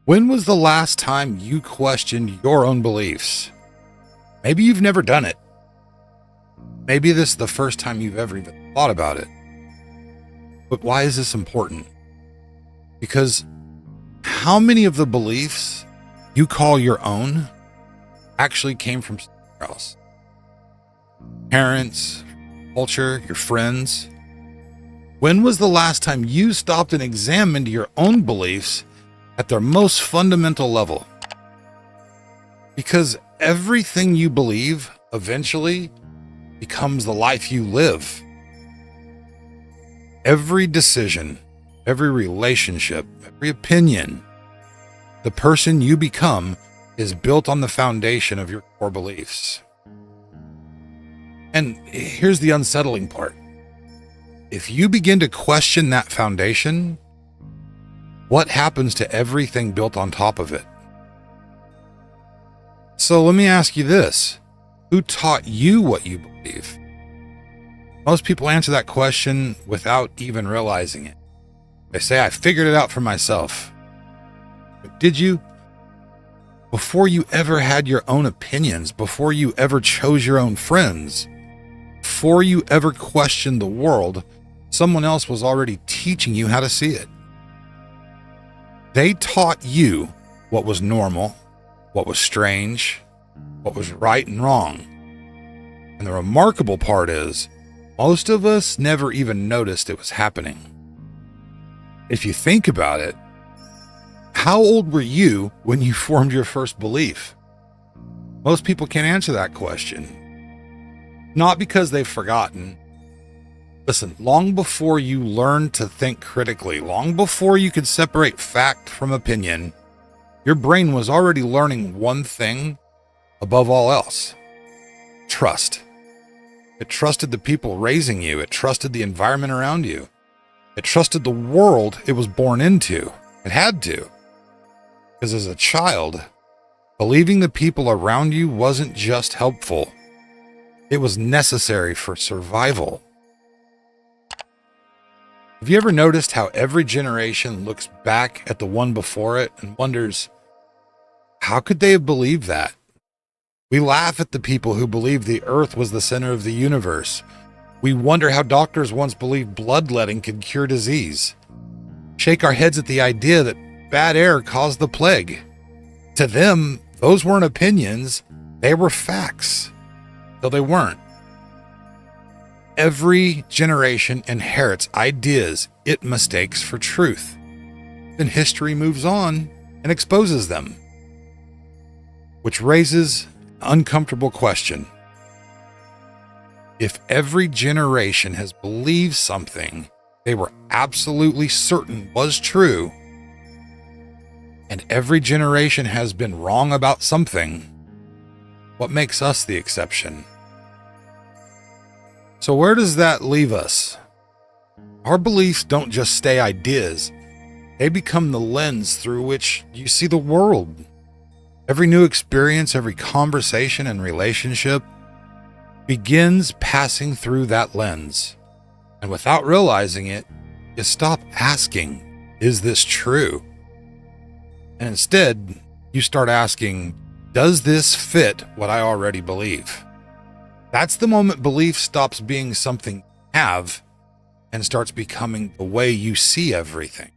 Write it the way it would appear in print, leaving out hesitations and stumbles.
When was the last time you questioned your own beliefs? Maybe you've never done it. Maybe this is the first time you've ever even thought about it. But why is this important? Because how many of the beliefs you call your own actually came from somewhere else? Parents, culture, your friends. When was the last time you stopped and examined your own beliefs at their most fundamental level? Because everything you believe eventually becomes the life you live. Every decision, every relationship, every opinion, the person you become is built on the foundation of your core beliefs. And here's the unsettling part. If you begin to question that foundation, what happens to everything built on top of it? So let me ask you this. Who taught you what you believe? Most people answer that question without even realizing it. They say, I figured it out for myself. But did you? Before you ever had your own opinions, before you ever chose your own friends, before you ever questioned the world, someone else was already teaching you how to see it. They taught you what was normal, what was strange, what was right and wrong. And the remarkable part is, most of us never even noticed it was happening. If you think about it, how old were you when you formed your first belief? Most people can't answer that question. Not because they've forgotten. Listen, long before you learned to think critically, long before you could separate fact from opinion, your brain was already learning one thing above all else: trust. It trusted the people raising you. It trusted the environment around you. It trusted the world it was born into. It had to. Because as a child, believing the people around you wasn't just helpful. It was necessary for survival. Have you ever noticed how every generation looks back at the one before it and wonders, how could they have believed that? We laugh at the people who believed the earth was the center of the universe. We wonder how doctors once believed bloodletting could cure disease. Shake our heads at the idea that bad air caused the plague. To them, those weren't opinions, they were facts. Though they weren't. Every generation inherits ideas it mistakes for truth. Then history moves on and exposes them. Which raises an uncomfortable question. If every generation has believed something they were absolutely certain was true, and every generation has been wrong about something, what makes us the exception? So where does that leave us? Our beliefs don't just stay ideas. They become the lens through which you see the world. Every new experience, every conversation and relationship begins passing through that lens. And without realizing it, you stop asking, is this true? And instead, you start asking, does this fit what I already believe? That's the moment belief stops being something you have and starts becoming the way you see everything.